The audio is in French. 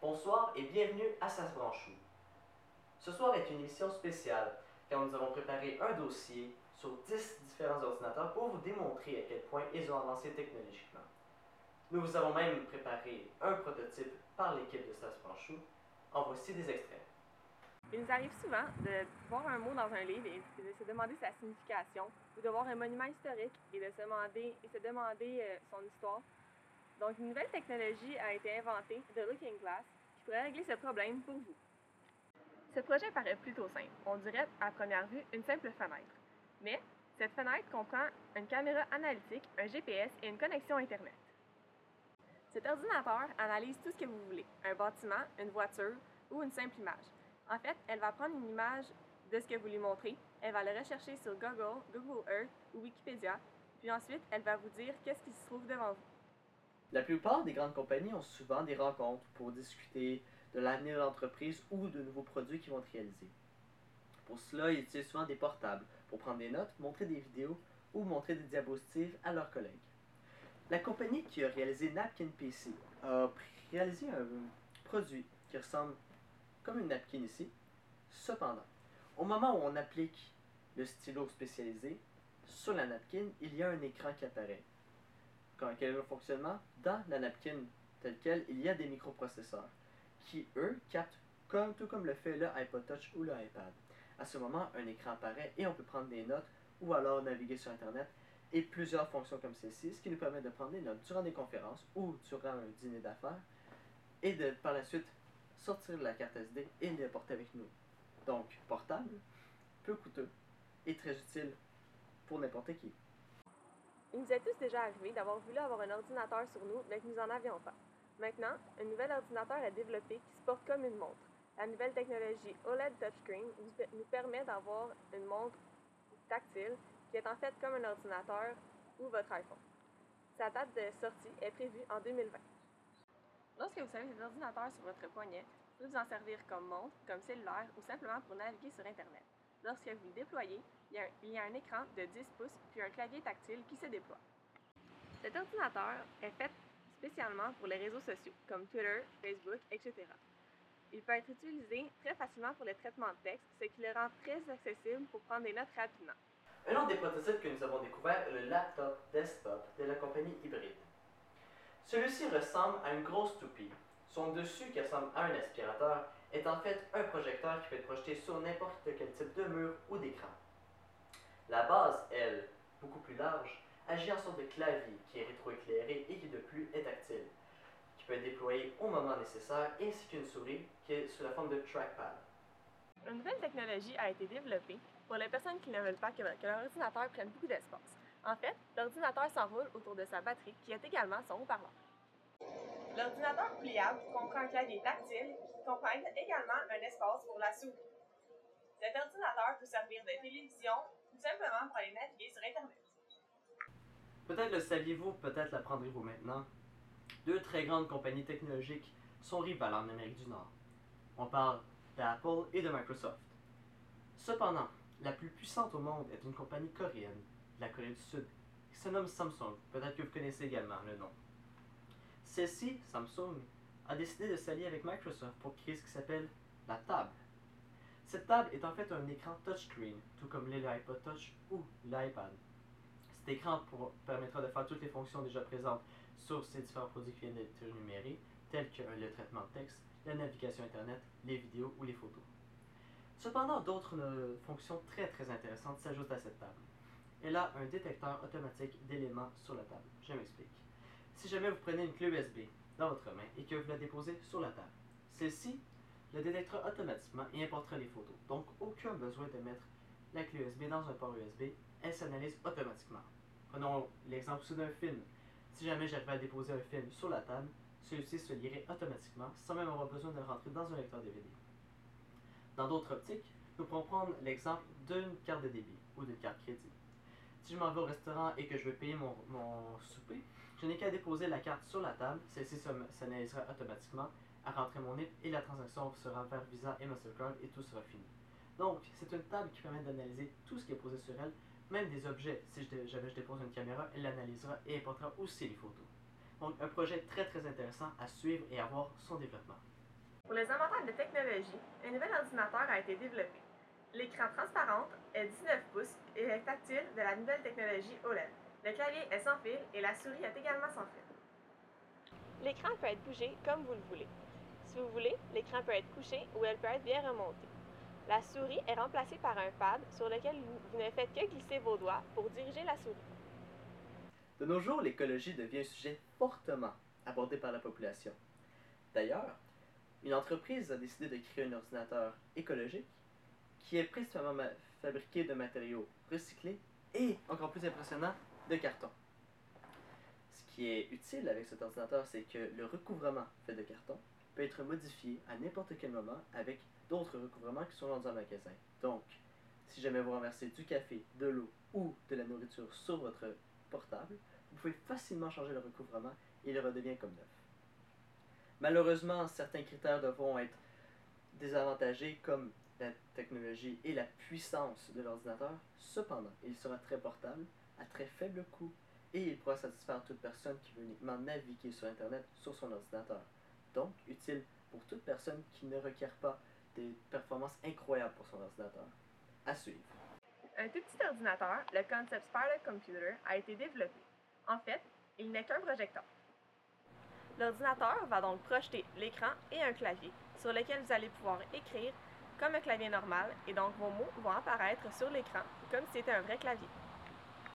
Bonsoir et bienvenue à Ça se branche où. Ce soir est une émission spéciale car nous avons préparé un dossier sur 10 différents ordinateurs pour vous démontrer à quel point ils ont avancé technologiquement. Nous vous avons même préparé un prototype par l'équipe de Ça se branche où. En voici des extraits. Il nous arrive souvent de voir un mot dans un livre et de se demander sa signification, ou de voir un monument historique et de se demander son histoire. Donc, une nouvelle technologie a été inventée, The Looking Glass, qui pourrait régler ce problème pour vous. Ce projet paraît plutôt simple. On dirait, à première vue, une simple fenêtre. Mais, cette fenêtre comprend une caméra analytique, un GPS et une connexion Internet. Cet ordinateur analyse tout ce que vous voulez, un bâtiment, une voiture ou une simple image. En fait, elle va prendre une image de ce que vous lui montrez, elle va le rechercher sur Google, Google Earth ou Wikipédia, puis ensuite, elle va vous dire qu'est-ce qui se trouve devant vous. La plupart des grandes compagnies ont souvent des rencontres pour discuter de l'avenir de l'entreprise ou de nouveaux produits qu'ils vont réaliser. Pour cela, ils utilisent souvent des portables pour prendre des notes, montrer des vidéos ou montrer des diapositives à leurs collègues. La compagnie qui a réalisé Napkin PC a réalisé un produit qui ressemble comme une napkin ici. Cependant, au moment où on applique le stylo spécialisé sur la napkin, il y a un écran qui apparaît. Quel est le fonctionnement? Dans la napkin telle quelle, il y a des microprocesseurs qui, eux, captent tout comme le fait le iPod Touch ou le iPad. À ce moment, un écran apparaît et on peut prendre des notes ou alors naviguer sur Internet et plusieurs fonctions comme celle-ci, ce qui nous permet de prendre des notes durant des conférences ou durant un dîner d'affaires et de par la suite sortir la carte SD et les porter avec nous. Donc, portable, peu coûteux et très utile pour n'importe qui. Il nous est tous déjà arrivé d'avoir voulu avoir un ordinateur sur nous, mais que nous n'en avions pas. Maintenant, un nouvel ordinateur est développé qui se porte comme une montre. La nouvelle technologie OLED Touchscreen nous permet d'avoir une montre tactile qui est en fait comme un ordinateur ou votre iPhone. Sa date de sortie est prévue en 2020. Lorsque vous avez cet ordinateur sur votre poignet, vous pouvez vous en servir comme montre, comme cellulaire ou simplement pour naviguer sur Internet. Lorsque vous le déployez, il y a un écran de 10 pouces puis un clavier tactile qui se déploie. Cet ordinateur est fait spécialement pour les réseaux sociaux comme Twitter, Facebook, etc. Il peut être utilisé très facilement pour le traitement de texte, ce qui le rend très accessible pour prendre des notes rapidement. Un autre des prototypes que nous avons découvert est le laptop desktop de la compagnie Hybrid. Celui-ci ressemble à une grosse toupie. Son dessus, qui ressemble à un aspirateur, est en fait un projecteur qui peut être projeté sur n'importe quel type de mur ou d'écran. La base, elle, beaucoup plus large, agit en sorte de clavier qui est rétroéclairé et qui de plus est tactile, qui peut être déployé au moment nécessaire, ainsi qu'une souris qui est sous la forme de trackpad. Une nouvelle technologie a été développée pour les personnes qui ne veulent pas que leur ordinateur prenne beaucoup d'espace. En fait, l'ordinateur s'enroule autour de sa batterie qui est également son haut-parleur. L'ordinateur pliable comprend un clavier tactile qui comprend également un espace pour la souris. Cet ordinateur peut servir de télévision ou simplement pour aller naviguer sur Internet. Peut-être le saviez-vous, peut-être l'apprendrez-vous maintenant. Deux très grandes compagnies technologiques sont rivales en Amérique du Nord. On parle d'Apple et de Microsoft. Cependant, la plus puissante au monde est une compagnie coréenne, de la Corée du Sud, qui se nomme Samsung. Peut-être que vous connaissez également le nom. Celle-ci, Samsung, a décidé de s'allier avec Microsoft pour créer ce qui s'appelle la table. Cette table est en fait un écran touchscreen, tout comme l'est l'iPod Touch ou l'iPad. Cet écran permettra de faire toutes les fonctions déjà présentes sur ces différents produits qui viennent d'être énumérés, tels que le traitement de texte, la navigation Internet, les vidéos ou les photos. Cependant, d'autres fonctions très intéressantes s'ajoutent à cette table. Elle a un détecteur automatique d'éléments sur la table. Je m'explique. Si jamais vous prenez une clé USB dans votre main et que vous la déposez sur la table, celle-ci le détectera automatiquement et importera les photos. Donc, aucun besoin de mettre la clé USB dans un port USB, elle s'analyse automatiquement. Prenons l'exemple aussi d'un film. Si jamais j'arrivais à déposer un film sur la table, celui-ci se lirait automatiquement sans même avoir besoin de le rentrer dans un lecteur DVD. Dans d'autres optiques, nous pourrons prendre l'exemple d'une carte de débit ou d'une carte crédit. Si je m'en vais au restaurant et que je veux payer mon souper, je n'ai qu'à déposer la carte sur la table, celle-ci s'analysera automatiquement, à rentrer mon NIP et la transaction sera vers Visa et Mastercard et tout sera fini. Donc, c'est une table qui permet d'analyser tout ce qui est posé sur elle, même des objets. Si jamais je dépose une caméra, elle l'analysera et importera aussi les photos. Donc, un projet très intéressant à suivre et à voir son développement. Pour les amateurs de technologie, un nouvel ordinateur a été développé. L'écran transparent est 19 pouces et est tactile de la nouvelle technologie OLED. Le clavier est sans fil et la souris est également sans fil. L'écran peut être bougé comme vous le voulez. Si vous voulez, l'écran peut être couché ou elle peut être bien remontée. La souris est remplacée par un pad sur lequel vous ne faites que glisser vos doigts pour diriger la souris. De nos jours, l'écologie devient un sujet fortement abordé par la population. D'ailleurs, une entreprise a décidé de créer un ordinateur écologique qui est principalement fabriqué de matériaux recyclés et, encore plus impressionnant, de carton. Ce qui est utile avec cet ordinateur, c'est que le recouvrement fait de carton peut être modifié à n'importe quel moment avec d'autres recouvrements qui sont vendus en magasin. Donc, si jamais vous renversez du café, de l'eau ou de la nourriture sur votre portable, vous pouvez facilement changer le recouvrement et il redevient comme neuf. Malheureusement, certains critères devront être désavantagés comme la technologie et la puissance de l'ordinateur. Cependant, il sera très portable, à très faible coût et il pourra satisfaire toute personne qui veut uniquement naviguer sur Internet sur son ordinateur. Donc, utile pour toute personne qui ne requiert pas des performances incroyables pour son ordinateur. À suivre. Un tout petit ordinateur, le Concept Spider Computer, a été développé. En fait, il n'est qu'un projecteur. L'ordinateur va donc projeter l'écran et un clavier sur lequel vous allez pouvoir écrire comme un clavier normal et donc vos mots vont apparaître sur l'écran comme si c'était un vrai clavier.